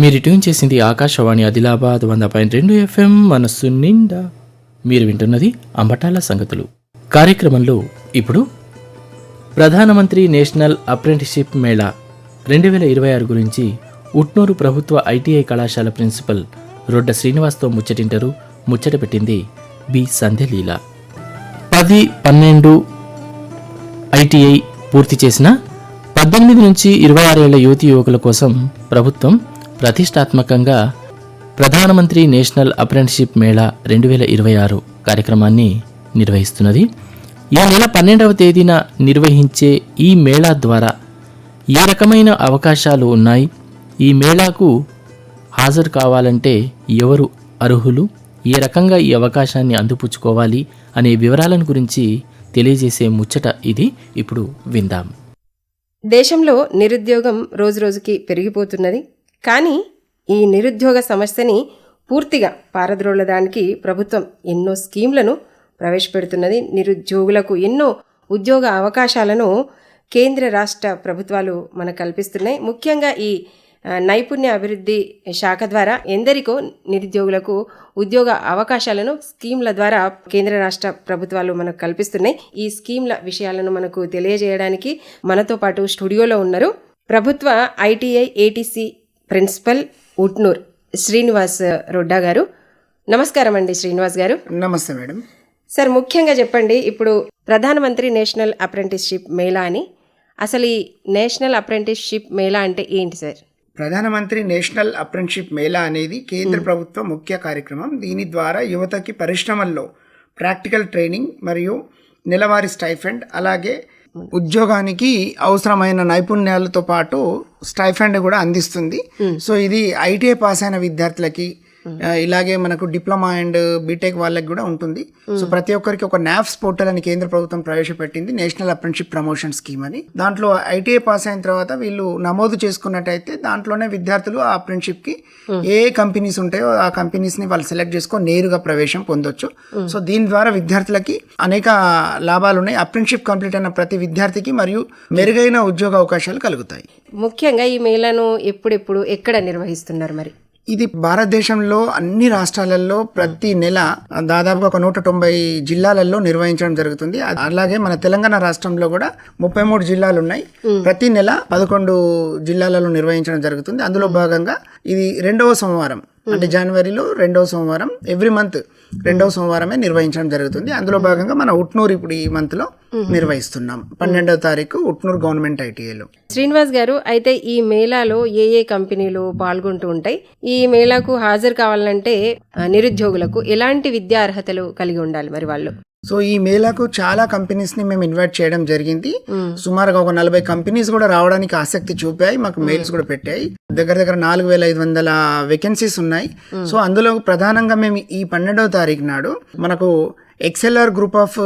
మీరు ట్యూన్ చేసింది ఆకాశవాణి ఆదిలాబాద్ 100.2 FM మనస్సు నిండా. మీరు వింటున్నది అంబటాల సంగతులు కార్యక్రమంలో. ఇప్పుడు ప్రధానమంత్రి నేషనల్ అప్రెంటిస్షిప్ మేళా 2026 గురించి ఉట్నూరు ప్రభుత్వ ఐటీఐ కళాశాల ప్రిన్సిపల్ రొడ్డ శ్రీనివాస్తో ముచ్చట పెట్టింది బి సంధ్యలీల. 10-12 ఐటీఐ పూర్తి చేసిన 18 నుంచి 26 ఏళ్ల యువతీ యువకుల కోసం ప్రభుత్వం ప్రతిష్టాత్మకంగా ప్రధానమంత్రి నేషనల్ అప్రెంటిస్షిప్ మేళా 2026 కార్యక్రమాన్ని నిర్వహిస్తున్నది. ఈ నెల 12వ తేదీన నిర్వహించే ఈ మేళా ద్వారా ఏ రకమైన అవకాశాలు ఉన్నాయి, ఈ మేళాకు హాజరు కావాలంటే ఎవరు అర్హులు, ఏ రకంగా ఈ అవకాశాన్ని అందిపుచ్చుకోవాలి అనే వివరాలను గురించి తెలియజేసే ముచ్చట ఇది. ఇప్పుడు విందాం. దేశంలో నిరుద్యోగం రోజురోజుకి పెరిగిపోతున్నది. కానీ ఈ నిరుద్యోగ సమస్యని పూర్తిగా పారద్రోలడానికి ప్రభుత్వం ఎన్నో స్కీమ్లను ప్రవేశపెడుతున్నది. నిరుద్యోగులకు ఎన్నో ఉద్యోగ అవకాశాలను కేంద్ర రాష్ట్ర ప్రభుత్వాలు మనకు కల్పిస్తున్నాయి. ముఖ్యంగా ఈ నైపుణ్య అభివృద్ధి శాఖ ద్వారా ఎందరికో నిరుద్యోగులకు ఉద్యోగ అవకాశాలను స్కీమ్ల ద్వారా కేంద్ర రాష్ట్ర ప్రభుత్వాలు మనకు కల్పిస్తున్నాయి. ఈ స్కీమ్ల విషయాలను మనకు తెలియజేయడానికి మనతో పాటు స్టూడియోలో ఉన్నారు ప్రభుత్వ ITI ATC principal Utnoor Srinivas Rodda గారు. నమస్కారం అండి శ్రీనివాస్ గారు. నమస్తే మేడం. సార్, ముఖ్యంగా చెప్పండి, ఇప్పుడు ప్రధానమంత్రి నేషనల్ అప్రెంటిస్షిప్ మేళా అని, అసలు ఈ నేషనల్ అప్రెంటిస్షిప్ మేళా అంటే ఏంటి సార్? ప్రధానమంత్రి నేషనల్ అప్రెంటిస్షిప్ మేళా అనేది కేంద్ర ప్రభుత్వ ముఖ్య కార్యక్రమం. దీని ద్వారా యువతకి పరిశ్రమల్లో ప్రాక్టికల్ ట్రైనింగ్ మరియు నెలవారీ స్టైఫండ్, అలాగే ఉద్యోగానికి అవసరమైన నైపుణ్యాలతో పాటు స్టైఫండ్ కూడా అందిస్తుంది. సో ఇది ఐటీఐ పాస్ అయిన విద్యార్థులకి, ఇలాగే మనకు డిప్లొమా అండ్ బీటెక్ వాళ్ళకి కూడా ఉంటుంది. సో ప్రతి ఒక్కరికి ఒక నాఫ్స్ పోర్టల్ అని కేంద్ర ప్రభుత్వం ప్రవేశపెట్టింది, నేషనల్ అప్రెంటిస్షిప్ ప్రమోషన్ స్కీమ్ అని. దాంట్లో ఐటీఐ పాస్ అయిన తర్వాత వీళ్ళు నమోదు చేసుకున్నట్టయితే దాంట్లోనే విద్యార్థులు ఆ అప్రెంటిస్షిప్ కి ఏ కంపెనీస్ ఉంటాయో ఆ కంపెనీస్ ని వాళ్ళు సెలెక్ట్ చేసుకొని నేరుగా ప్రవేశం పొందొచ్చు. సో దీని ద్వారా విద్యార్థులకి అనేక లాభాలు ఉన్నాయి. అప్రెంటిస్షిప్ కంప్లీట్ అయిన ప్రతి విద్యార్థికి మరియు మెరుగైన ఉద్యోగ అవకాశాలు కలుగుతాయి. ముఖ్యంగా ఈ మేళాను ఎప్పుడెప్పుడు ఎక్కడ నిర్వహిస్తున్నారు మరి? ఇది భారతదేశంలో అన్ని రాష్ట్రాలలో ప్రతి నెల దాదాపుగా ఒక 190 జిల్లాలలో నిర్వహించడం జరుగుతుంది. అలాగే మన తెలంగాణ రాష్ట్రంలో కూడా 33 జిల్లాలు ఉన్నాయి. ప్రతి నెల 11 జిల్లాలలో నిర్వహించడం జరుగుతుంది. అందులో భాగంగా ఇది 2వ సోమవారం, అంటే జనవరిలో 2వ సోమవారం, ఎవ్రీ మంత్ 2వ సోమవారమే నిర్వహించడం జరుగుతుంది. అందులో భాగంగా మన ఉట్నూరు ఇప్పుడు ఈ మంత్ లో నిర్వహిస్తున్నాం. 12వ తారీఖు ఉట్నూరు గవర్నమెంట్ ఐటీఐలో. శ్రీనివాస్ గారు, అయితే ఈ మేళాలో ఏ కంపెనీలు పాల్గొంటూ ఉంటాయి? ఈ మేళాకు హాజరు కావాలంటే నిరుద్యోగులకు ఎలాంటి విద్యా అర్హతలు కలిగి ఉండాలి మరి వాళ్ళు? సో ఈ మేళాకు చాలా కంపెనీస్ ని మేము ఇన్వైట్ చేయడం జరిగింది. సుమారుగా ఒక 40 కంపెనీస్ కూడా రావడానికి ఆసక్తి చూపాయి, మాకు మెయిల్స్ కూడా పెట్టాయి. దగ్గర 4500 వేకెన్సీస్ ఉన్నాయి. సో అందులో ప్రధానంగా మేము ఈ 12వ తారీఖు నాడు మనకు ఎక్స్ఎల్ఆర్ గ్రూప్ ఆఫ్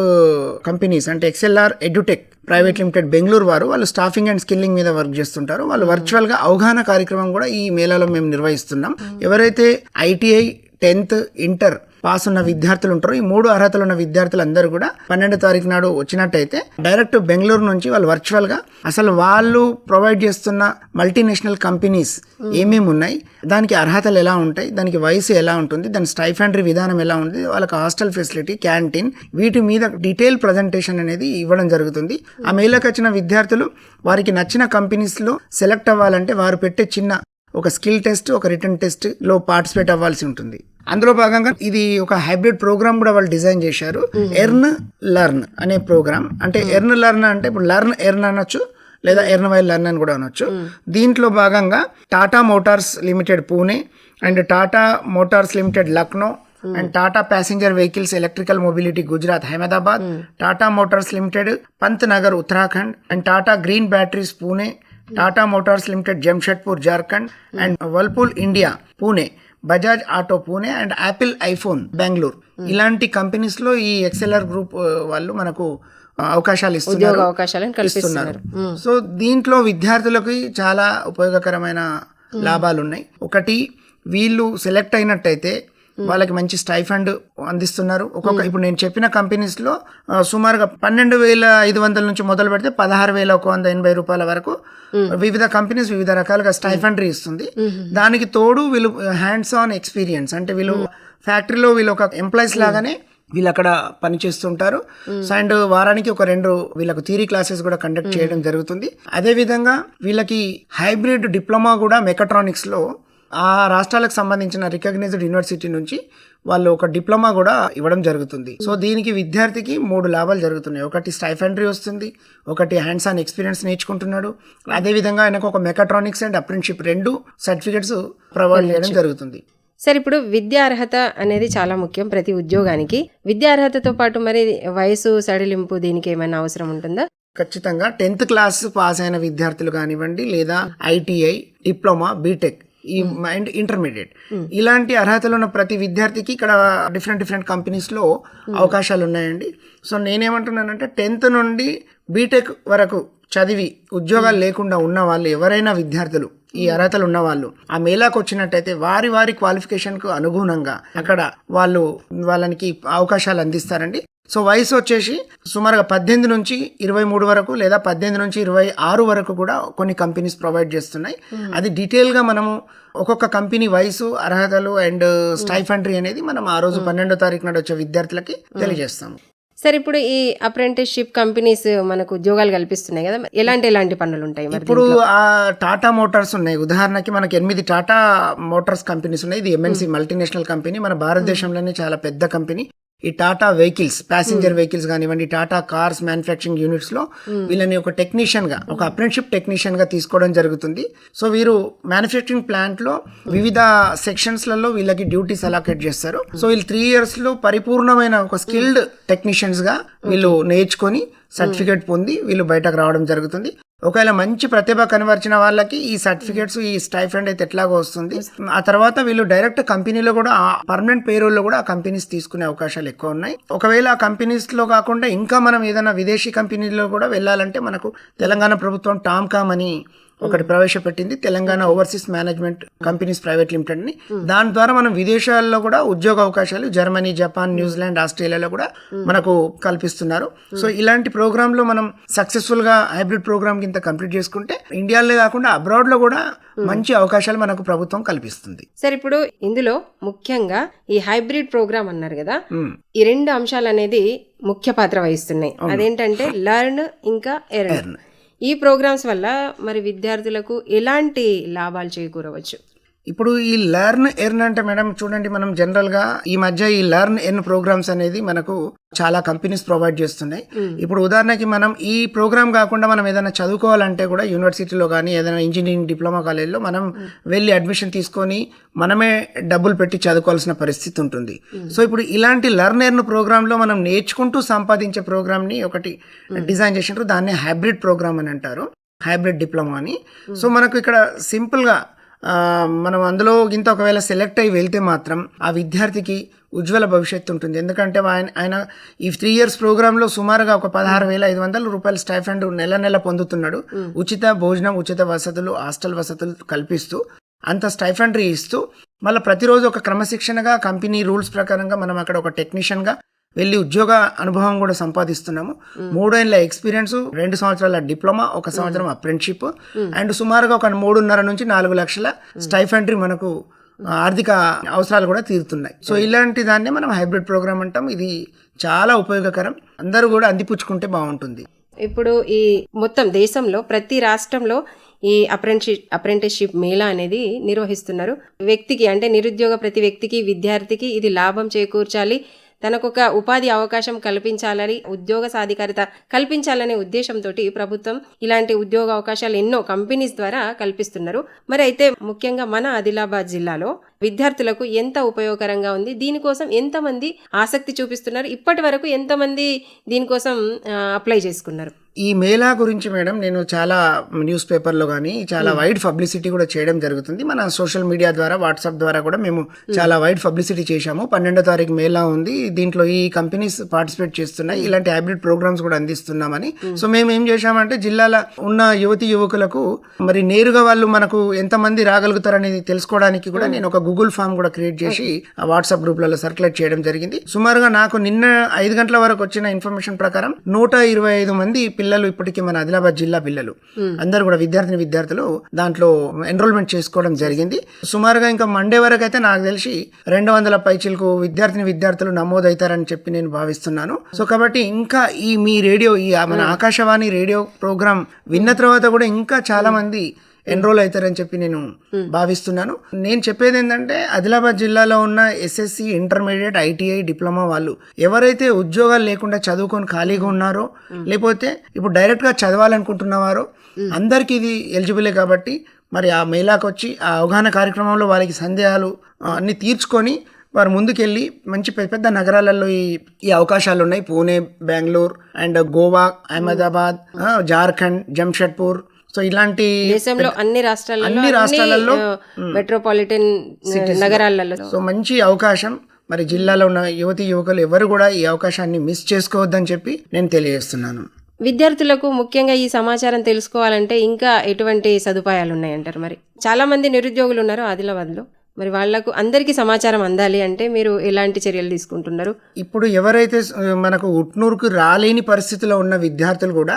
కంపెనీస్, అంటే XLR edutech private limited Bengaluru వాళ్ళు స్టాఫింగ్ అండ్ స్కిల్లింగ్ మీద వర్క్ చేస్తుంటారు. వాళ్ళు వర్చువల్ గా అవగాహన కార్యక్రమం కూడా ఈ మేళాలో మేము నిర్వహిస్తున్నాం. ఎవరైతే ఐటీఐ 10th ఇంటర్ పాస్ ఉన్న విద్యార్థులు ఉంటారో, ఈ 3 అర్హతలు ఉన్న విద్యార్థులు అందరూ కూడా 12వ తారీఖు నాడు వచ్చినట్టయితే డైరెక్ట్ బెంగళూరు నుంచి వాళ్ళు వర్చువల్ గా అసలు వాళ్ళు ప్రొవైడ్ చేస్తున్న మల్టీనేషనల్ కంపెనీస్ ఏమేమి ఉన్నాయి, దానికి అర్హతలు ఎలా ఉంటాయి, దానికి వయసు ఎలా ఉంటుంది, దాని స్టైఫండరీ విధానం ఎలా ఉంది, వాళ్ళకి హాస్టల్ ఫెసిలిటీ, క్యాంటీన్, వీటి మీద డీటెయిల్ ప్రజెంటేషన్ అనేది ఇవ్వడం జరుగుతుంది. ఆ మేళకు వచ్చిన విద్యార్థులు వారికి నచ్చిన కంపెనీస్ లో సెలెక్ట్ అవ్వాలంటే వారు పెట్టే చిన్న ఒక స్కిల్ టెస్ట్, ఒక రిటర్న్ టెస్ట్ లో పార్టిసిపేట్ అవ్వాల్సి ఉంటుంది. అందులో భాగంగా ఇది ఒక హైబ్రిడ్ ప్రోగ్రామ్ కూడా వాళ్ళు డిజైన్ చేశారు, ఎర్న్ లర్న్ అనే ప్రోగ్రామ్. అంటే ఎర్న్ లర్న్ అంటే ఇప్పుడు లర్న్ ఎర్న్ అనొచ్చు, లేదా ఎర్న్ వైల్ లర్న్ అని కూడా అనొచ్చు. దీంట్లో భాగంగా Tata Motors limited Pune and Tata Motors limited Lucknow and Tata passenger vehicles electrical mobility Gujarat Ahmedabad, Tata Motors limited Pant Nagar Uttarakhand and Tata green batteries Pune, Tata Motors limited Jamshedpur Jharkhand and Whirlpool India Pune, Bajaj auto Pune and Apple iPhone Bengaluru, ఇలాంటి కంపెనీస్ లో ఈ ఎక్స్ఎల్ఆర్ గ్రూప్ వాళ్ళు మనకు అవకాశాలు ఇస్తున్నారు. సో దీంట్లో విద్యార్థులకి చాలా ఉపయోగకరమైన లాభాలు ఉన్నాయి. ఒకటి, వీళ్ళు సెలెక్ట్ అయినట్టయితే వాళ్ళకి మంచి స్టైఫండ్ అందిస్తున్నారు. ఇప్పుడు నేను చెప్పిన కంపెనీస్ లో సుమారుగా 12,500 నుంచి మొదలు పెడితే 16,180 రూపాయల వరకు వివిధ కంపెనీస్ వివిధ రకాలుగా స్టైఫండరీ ఇస్తుంది. దానికి తోడు వీళ్ళు హ్యాండ్స్ ఆన్ ఎక్స్పీరియన్స్, అంటే వీళ్ళు ఫ్యాక్టరీలో వీళ్ళు ఒక ఎంప్లాయీస్ లాగానే వీళ్ళు అక్కడ పనిచేస్తుంటారు. అండ్ వారానికి ఒక 2 వీళ్ళకు థియరీ క్లాసెస్ కూడా కండక్ట్ చేయడం జరుగుతుంది. అదే విధంగా వీళ్ళకి హైబ్రిడ్ డిప్లొమా కూడా మెకాట్రానిక్స్ లో ఆ రాష్ట్రాలకు సంబంధించిన రికగ్నైజ్డ్ యూనివర్సిటీ నుంచి వాళ్ళు ఒక డిప్లొమా కూడా ఇవ్వడం జరుగుతుంది. సో దీనికి విద్యార్థికి 3 లాభాలు జరుగుతున్నాయి. ఒకటి స్టైఫండరీ వస్తుంది, ఒకటి హ్యాండ్స్ ఆన్ ఎక్స్పీరియన్స్ నేర్చుకుంటున్నాడు, అదేవిధంగా ఆయనకు ఒక mechatronics and apprenticeship 2 certificates provide చేయడం జరుగుతుంది. సార్, ఇప్పుడు విద్యా అర్హత అనేది చాలా ముఖ్యం ప్రతి ఉద్యోగానికి. విద్యా అర్హతతో పాటు మరి వయసు సడలింపు దీనికి ఏమైనా అవసరం ఉంటుందా? ఖచ్చితంగా 10th క్లాస్ పాస్ అయిన విద్యార్థులు కానివ్వండి, లేదా ITI, diploma, BTech and intermediate ఇలాంటి అర్హతలు ఉన్న ప్రతి విద్యార్థికి ఇక్కడ డిఫరెంట్ కంపెనీస్ లో అవకాశాలు ఉన్నాయండి. సో నేనేమంటున్నానంటే 10th నుండి బీటెక్ వరకు చదివి ఉద్యోగాలు లేకుండా ఉన్న వాళ్ళు ఎవరైనా విద్యార్థులు, ఈ అర్హతలు ఉన్న వాళ్ళు ఆ మేళాకు వచ్చినట్టయితే వారి క్వాలిఫికేషన్ కు అనుగుణంగా అక్కడ వాళ్ళకి అవకాశాలు అందిస్తారండి. సో వయసు వచ్చేసి సుమారుగా 18 నుంచి 23 వరకు, లేదా 18 నుంచి 26 వరకు కూడా కొన్ని కంపెనీస్ ప్రొవైడ్ చేస్తున్నాయి. అది డీటెయిల్ గా మనము ఒక్కొక్క కంపెనీ వయసు, అర్హతలు అండ్ స్టైఫండరీ అనేది మనం ఆ రోజు 12వ తారీఖు నాడు వచ్చే విద్యార్థులకి తెలియజేస్తాము. సార్, ఇప్పుడు ఈ అప్రెంటిస్షిప్ కంపెనీస్ మనకు ఉద్యోగాలు కల్పిస్తున్నాయి కదా, ఎలాంటి పనులు ఉంటాయి? ఇప్పుడు ఆ టాటా మోటార్స్ ఉన్నాయి. ఉదాహరణకి మనకి 8 టాటా మోటార్స్ కంపెనీస్ ఉన్నాయి. ఇది ఎంఎన్సి మల్టీనేషనల్ కంపెనీ, మన భారతదేశంలోనే చాలా పెద్ద కంపెనీ. ఈ టాటా వెహికల్స్, ప్యాసింజర్ వెహికల్స్ కానివ్వండి, టాటా కార్స్ మ్యానుఫ్యాక్చరింగ్ యూనిట్స్ లో వీళ్ళని ఒక టెక్నీషియన్ గా, ఒక అప్రెంటిస్షిప్ టెక్నీషియన్ గా తీసుకోవడం జరుగుతుంది. సో వీరు మ్యానుఫ్యాక్చరింగ్ ప్లాంట్ లో వివిధ సెక్షన్స్ లలో వీళ్ళకి డ్యూటీస్ అలాకేట్ చేస్తారు. సో వీళ్ళు 3 years లో పరిపూర్ణమైన ఒక స్కిల్డ్ టెక్నీషియన్స్ గా వీళ్ళు నేర్చుకొని సర్టిఫికేట్ పొంది వీళ్ళు బయటకు రావడం జరుగుతుంది. ఒకవేళ మంచి ప్రతిభ కనబరిచిన వాళ్ళకి ఈ సర్టిఫికేట్స్, ఈ స్టైఫండ్ అయితే ఎట్లాగో వస్తుంది. ఆ తర్వాత వీళ్ళు డైరెక్ట్ కంపెనీలో కూడా పర్మనెంట్ పేరోల్ లో కూడా ఆ కంపెనీస్ తీసుకునే అవకాశాలు ఎక్కువ ఉన్నాయి. ఒకవేళ ఆ కంపెనీస్ లో కాకుండా ఇంకా మనం ఏదైనా విదేశీ కంపెనీలో కూడా వెళ్ళాలంటే మనకు తెలంగాణ ప్రభుత్వం టామ్కామ్ అని ఒకటి ప్రవేశపెట్టింది, Telangana overseas management companies private limited ని. దాని ద్వారా మనం విదేశాల్లో కూడా ఉద్యోగ అవకాశాలు జర్మనీ, జపాన్, న్యూజిలాండ్, ఆస్ట్రేలియాలో కూడా మనకు కల్పిస్తున్నారు. సో ఇలాంటి ప్రోగ్రామ్ లో మనం సక్సెస్ఫుల్ గా హైబ్రిడ్ ప్రోగ్రామ్ కింద కంప్లీట్ చేసుకుంటే ఇండియాలో కాకుండా అబ్రాడ్ లో కూడా మంచి అవకాశాలు మనకు ప్రభుత్వం కల్పిస్తుంది. సార్, ఇప్పుడు ఇందులో ముఖ్యంగా ఈ హైబ్రిడ్ ప్రోగ్రామ్ అన్నారు కదా, ఈ 2 అంశాలు అనేది ముఖ్య పాత్ర వహిస్తున్నాయి. అదేంటంటే లెర్న్ ఇంకా ఎర్న్. ఈ ప్రోగ్రామ్స్ వల్ల మరి విద్యార్థులకు ఎలాంటి లాభాలు చేకూరవచ్చు? ఇప్పుడు ఈ లెర్న్ ఎర్న్ అంటే మేడం చూడండి, మనం జనరల్ గా ఈ మధ్య ఈ లెర్న్ ఎర్న్ ప్రోగ్రామ్స్ అనేది మనకు చాలా కంపెనీస్ ప్రొవైడ్ చేస్తున్నాయి. ఇప్పుడు ఉదాహరణకి మనం ఈ ప్రోగ్రామ్ కాకుండా మనం ఏదైనా చదువుకోవాలంటే కూడా యూనివర్సిటీలో కానీ ఏదైనా ఇంజనీరింగ్ డిప్లొమా కాలేజ్లో మనం వెళ్ళి అడ్మిషన్ తీసుకొని మనమే డబ్బులు పెట్టి చదువుకోవాల్సిన పరిస్థితి ఉంటుంది. సో ఇప్పుడు ఇలాంటి లెర్న్ ఎర్న్ ప్రోగ్రామ్ లో మనం నేర్చుకుంటూ సంపాదించే ప్రోగ్రామ్ ని ఒకటి డిజైన్ చేసినారు. దాన్ని హైబ్రిడ్ ప్రోగ్రామ్ అని అంటారు, హైబ్రిడ్ డిప్లొమా అని. సో మనకు ఇక్కడ సింపుల్ గా మనం అందులో ఇంత ఒకవేళ సెలెక్ట్ అయ్యి వెళ్తే మాత్రం ఆ విద్యార్థికి ఉజ్వల భవిష్యత్తు ఉంటుంది. ఎందుకంటే ఆయన ఈ 3 years ప్రోగ్రాంలో సుమారుగా ఒక 16,500 రూపాయల స్టైఫండ్ నెల పొందుతున్నాడు. ఉచిత భోజనం, ఉచిత వసతులు, హాస్టల్ వసతులు కల్పిస్తూ అంత స్టైఫండరీ ఇస్తూ మళ్ళీ ప్రతిరోజు ఒక క్రమశిక్షణగా కంపెనీ రూల్స్ ప్రకారంగా మనం అక్కడ ఒక టెక్నీషియన్గా వెళ్ళి ఉద్యోగ అనుభవం కూడా సంపాదిస్తున్నాము. 3 ఏళ్ల ఎక్స్పీరియన్స్, 2 సంవత్సరాల డిప్లొమా, 1 సంవత్సరం అప్రెంటిస్షిప్ అండ్ సుమారుగా ఒక 3.5 నుంచి 4 లక్షల స్టైఫండరీ మనకు ఆర్థిక అవసరాలు కూడా తీరుతున్నాయి. సో ఇలాంటి దాన్నే మనం హైబ్రిడ్ ప్రోగ్రామ్ అంటాం. ఇది చాలా ఉపయోగకరం, అందరూ కూడా అందిపుచ్చుకుంటే బాగుంటుంది. ఇప్పుడు ఈ మొత్తం దేశంలో ప్రతి రాష్ట్రంలో ఈ అప్రెంటిస్షిప్ మేళా అనేది నిర్వహిస్తున్నారు. వ్యక్తికి అంటే నిరుద్యోగ ప్రతి వ్యక్తికి, విద్యార్థికి ఇది లాభం చేకూర్చాలి, తనకొక ఉపాధి అవకాశం కల్పించాలని, ఉద్యోగ సాధికారిత కల్పించాలనే ఉద్దేశంతో ప్రభుత్వం ఇలాంటి ఉద్యోగ అవకాశాలు ఎన్నో కంపెనీస్ ద్వారా కల్పిస్తున్నారు. మరి అయితే ముఖ్యంగా మన ఆదిలాబాద్ జిల్లాలో విద్యార్థులకు ఎంత ఉపయోగకరంగా ఉంది, దీనికోసం ఎంతమంది ఆసక్తి చూపిస్తున్నారు, ఇప్పటి వరకు ఎంతమంది దీనికోసం అప్లై చేసుకున్నారు? ఈ మేళా గురించి మేడం నేను చాలా న్యూస్ పేపర్లో కానీ చాలా వైడ్ పబ్లిసిటీ కూడా చేయడం జరుగుతుంది. మన సోషల్ మీడియా ద్వారా, వాట్సాప్ ద్వారా కూడా మేము చాలా వైడ్ పబ్లిసిటీ చేశాము. 12వ తారీఖు మేళా ఉంది, దీంట్లో ఈ కంపెనీస్ పార్టిసిపేట్ చేస్తున్నాయి, ఇలాంటి హైబ్రిడ్ ప్రోగ్రామ్స్ కూడా అందిస్తున్నామని. సో మేము ఏం చేశామంటే జిల్లాలో ఉన్న యువతి యువకులకు మరి నేరుగా వాళ్ళు మనకు ఎంతమంది రాగలుగుతారనేది తెలుసుకోవడానికి కూడా నేను ఒక గూగుల్ ఫామ్ కూడా క్రియేట్ చేసి ఆ వాట్సాప్ గ్రూప్లలో సర్క్యులేట్ చేయడం జరిగింది. సుమారుగా నాకు నిన్న 5 గంటల వరకు వచ్చిన ఇన్ఫర్మేషన్ ప్రకారం 125 మంది పిల్లలు ఇప్పటికీ మన ఆదిలాబాద్ జిల్లా పిల్లలు అందరూ కూడా విద్యార్థులు దాంట్లో ఎన్రోల్మెంట్ చేసుకోవడం జరిగింది. సుమారుగా ఇంకా మండే వరకు అయితే నాకు తెలిసి 200 పైచిలకు విద్యార్థులు నమోదవుతారని చెప్పి నేను భావిస్తున్నాను. సో కాబట్టి ఇంకా ఈ మీ రేడియో, ఈ మన ఆకాశవాణి రేడియో ప్రోగ్రామ్ విన్న తర్వాత కూడా ఇంకా చాలా మంది ఎన్రోల్ అవుతారని చెప్పి నేను భావిస్తున్నాను. నేను చెప్పేది ఏంటంటే ఆదిలాబాద్ జిల్లాలో ఉన్న ఎస్ఎస్సి, ఇంటర్మీడియట్, ఐటీఐ, డిప్లొమా వాళ్ళు ఎవరైతే ఉద్యోగాలు లేకుండా చదువుకొని ఖాళీగా ఉన్నారో, లేకపోతే ఇప్పుడు డైరెక్ట్గా చదవాలనుకుంటున్నవారో అందరికీ ఇది ఎలిజిబులే. కాబట్టి మరి ఆ మేళాకు వచ్చి ఆ అవగాహన కార్యక్రమంలో వాళ్ళకి సందేహాలు అన్ని తీర్చుకొని వారు ముందుకెళ్ళి మంచి పెద్ద పెద్ద నగరాలలో ఈ అవకాశాలు ఉన్నాయి. పూణే, బెంగళూరు అండ్ గోవా, అహ్మదాబాద్, జార్ఖండ్, జంషెడ్పూర్. సో ఇలాంటి దేశంలో అన్ని రాష్ట్రాలలో మెట్రోపాలిటన్ నగరాలలో సో మంచి అవకాశం. మరి జిల్లాలో ఉన్న యువతి యువకులు ఎవరు కూడా ఈ అవకాశాన్ని మిస్ చేసుకోవద్దని చెప్పి నేను తెలియజేస్తున్నాను. విద్యార్థులకు ముఖ్యంగా ఈ సమాచారం తెలుసుకోవాలంటే ఇంకా ఎటువంటి సదుపాయాలు ఉన్నాయంటారు? మరి చాలా మంది నిరుద్యోగులు ఉన్నారు ఆదిలాబాద్లో, మరి వాళ్లకు అందరికీ సమాచారం అందాలి అంటే మీరు ఎలాంటి చర్యలు తీసుకుంటున్నారు? ఇప్పుడు ఎవరైతే మనకు ఉట్నూరుకు రాలేని పరిస్థితిలో ఉన్న విద్యార్థులు కూడా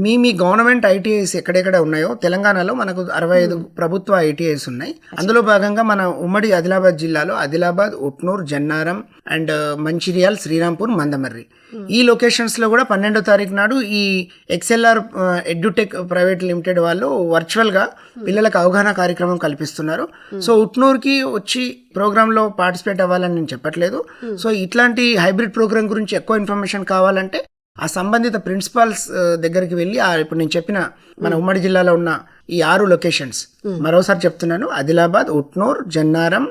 మీ గవర్నమెంట్ ఐటీఐస్ ఎక్కడెక్కడ ఉన్నాయో తెలంగాణలో మనకు 65 ప్రభుత్వ ఐటీఐస్ ఉన్నాయి. అందులో భాగంగా మన ఉమ్మడి ఆదిలాబాద్ జిల్లాలో ఆదిలాబాద్, ఉట్నూరు, జన్నారం అండ్ మంచిర్యాల్, శ్రీరాంపూర్, మందమర్రి ఈ లొకేషన్స్లో కూడా 12వ తారీఖు నాడు ఈ ఎక్స్ఎల్ఆర్ ఎడ్యుటెక్ ప్రైవేట్ లిమిటెడ్ వాళ్ళు వర్చువల్గా పిల్లలకు అవగాహన కార్యక్రమం కల్పిస్తున్నారు. సో ఉట్నూరుకి వచ్చి ప్రోగ్రాంలో పార్టిసిపేట్ అవ్వాలని నేను చెప్పట్లేదు. సో ఇట్లాంటి హైబ్రిడ్ ప్రోగ్రామ్ గురించి ఎక్కువ ఇన్ఫర్మేషన్ కావాలంటే ఆ సంబంధిత ప్రిన్సిపాల్స్ దగ్గరికి వెళ్ళి ఇప్పుడు నేను చెప్పిన మన ఉమ్మడి జిల్లాలో ఉన్న ఈ 6 లొకేషన్స్ మరోసారి చెప్తున్నాను: ఆదిలాబాద్, ఉట్నూర్, జన్నారం,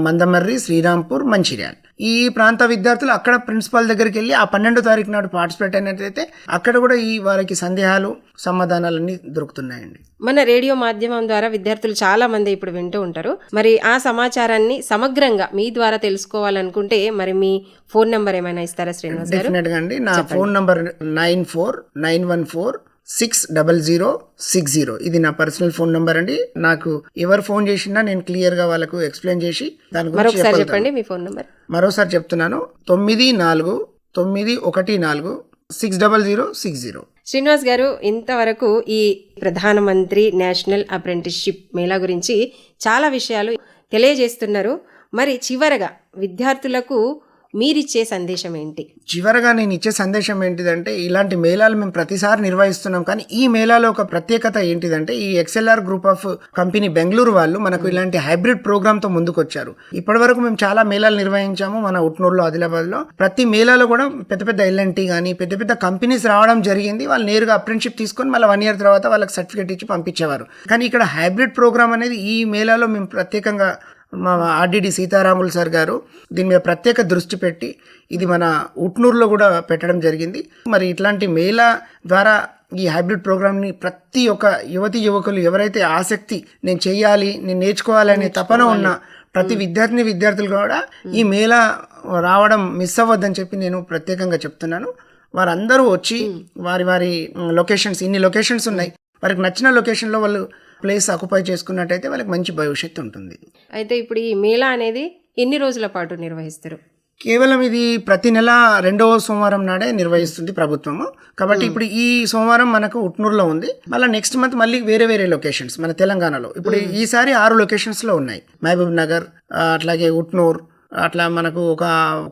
మందమర్రి, శ్రీరాంపూర్, మంచిర్యాల్. ఈ ప్రాంత విద్యార్థులు అక్కడ ప్రిన్సిపాల్ దగ్గరికి వెళ్ళి ఆ 12వ తారీఖు నాడు పార్టిసిపేట్ అయినట్లయితే అక్కడ కూడా ఈ వారికి సందేహాలు, సమాధానాలన్నీ దొరుకుతున్నాయండి. మన రేడియో మాధ్యమం ద్వారా విద్యార్థులు చాలా మంది ఇప్పుడు వింటూ ఉంటారు. మరి ఆ సమాచారాన్ని సమగ్రంగా మీ ద్వారా తెలుసుకోవాలనుకుంటే మరి మీ ఫోన్ నంబర్ ఏమైనా ఇస్తారా శ్రీనివాస్ గారు? డెఫినెట్ గా అండి. నా ఫోన్ నంబర్ 9491460060. ఇది నా పర్సనల్ ఫోన్ నంబర్ అండి. నాకు ఎవరు ఫోన్ చేసినా నేను క్లియర్ గా వాళ్ళకు ఎక్స్ప్లెయిన్ చేసి దాని గురించి చెప్పండి. మీ ఫోన్ నంబర్ మరోసారి చెప్తున్నాను: 9491460060. శ్రీనివాస్ గారు, ఇంతవరకు ఈ ప్రధానమంత్రి నేషనల్ అప్రెంటిస్షిప్ మేళా గురించి చాలా విషయాలు తెలియజేస్తున్నారు. మరి చివరగా విద్యార్థులకు మీరిచ్చే సందేశం ఏంటి? చివరగా నేను ఇచ్చే సందేశం ఏంటిదంటే, ఇలాంటి మేళాలు మేము ప్రతిసారి నిర్వహిస్తున్నాం, కానీ ఈ మేళాలో ఒక ప్రత్యేకత ఏంటిదంటే ఈ XLR group of company Bengaluru వాళ్ళు మనకు ఇలాంటి హైబ్రిడ్ ప్రోగ్రామ్ తో ముందుకు వచ్చారు. ఇప్పటి వరకు మేము చాలా మేళాలు నిర్వహించాము మన ఉట్నూరులో, ఆదిలాబాద్లో. ప్రతి మేళాలో కూడా పెద్ద పెద్ద ఎల్ఎన్టీ కానీ పెద్ద పెద్ద కంపెనీస్ రావడం జరిగింది. వాళ్ళు నేరుగా అప్రెంటిస్షిప్ తీసుకొని మళ్ళీ 1 year తర్వాత వాళ్ళకి సర్టిఫికేట్ ఇచ్చి పంపించేవారు. కానీ ఇక్కడ హైబ్రిడ్ ప్రోగ్రామ్ అనేది ఈ మేళాలో మేము ప్రత్యేకంగా మా ఆర్డిడి సీతారాములు సార్ గారు దీని మీద ప్రత్యేక దృష్టి పెట్టి ఇది మన ఉట్నూరులో కూడా పెట్టడం జరిగింది. మరి ఇట్లాంటి మేళా ద్వారా ఈ హైబ్రిడ్ ప్రోగ్రామ్ని ప్రతి ఒక్క యువతి యువకులు ఎవరైతే ఆసక్తి, నేను చెయ్యాలి, నేను నేర్చుకోవాలనే తపన ఉన్న ప్రతి విద్యార్థులు కూడా ఈ మేళా రావడం మిస్ అవ్వద్దని చెప్పి నేను ప్రత్యేకంగా చెప్తున్నాను. వారందరూ వచ్చి వారి లొకేషన్స్, ఇన్ని లొకేషన్స్ ఉన్నాయి, వారికి నచ్చిన లొకేషన్లో వాళ్ళు ప్లేస్ ఆక్యుపై చేసుకున్నట్టయితే వాళ్ళకి మంచి భవిష్యత్తు ఉంటుంది. అయితే ఇప్పుడు ఈ మేళా అనేది ఎన్ని రోజుల పాటు నిర్వహిస్తారు? కేవలం ఇది ప్రతి నెల 2వ సోమవారం నాడే నిర్వహిస్తుంది ప్రభుత్వము. కాబట్టి ఇప్పుడు ఈ సోమవారం మనకు ఉట్నూరులో ఉంది. మళ్ళీ నెక్స్ట్ మంత్ మళ్ళీ వేరే లొకేషన్స్ మన తెలంగాణలో ఇప్పుడు ఈసారి 6 లొకేషన్స్లో ఉన్నాయి. మహబూబ్ నగర్, అట్లాగే ఉట్నూర్, అట్లా మనకు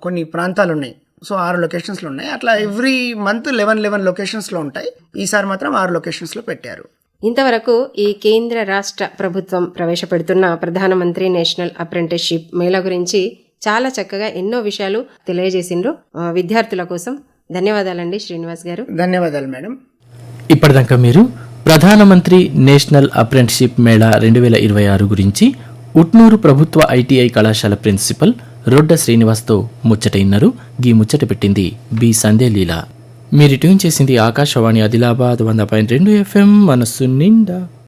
కొన్ని ప్రాంతాలు ఉన్నాయి. సో 6 లొకేషన్స్లో ఉన్నాయి. అట్లా ఎవ్రీ మంత్ 11 లొకేషన్స్లో ఉంటాయి. ఈసారి మాత్రం 6 లొకేషన్స్లో పెట్టారు. ఇంతవరకు ఈ కేంద్ర రాష్ట్ర ప్రభుత్వం ప్రవేశపెడుతున్న ప్రధానమంత్రి నేషనల్ అప్రెంటిస్షిప్ మేళా గురించి చాలా చక్కగా ఎన్నో విషయాలు తెలియజేసిండ్రు. విద్యార్థుల కోసం ధన్యవాదాలండి శ్రీనివాస్ గారు. ధన్యవాదాలు మేడం. ఇప్పటిదాకా మీరు ప్రధానమంత్రి నేషనల్ అప్రెంటిస్షిప్ మేళా 2026 గురించి ఉట్నూరు ప్రభుత్వ ఐటీఐ కళాశాల ప్రిన్సిపల్ రొడ్డ శ్రీనివాస్తో ముచ్చట ఇన్నారు. గీ ముచ్చట పెట్టింది బి సంధ్యలీల. మీరు ట్యూన్ చేసింది ఆకాశవాణి ఆదిలాబాద్ 100.2 FM మనస్సు నిండా.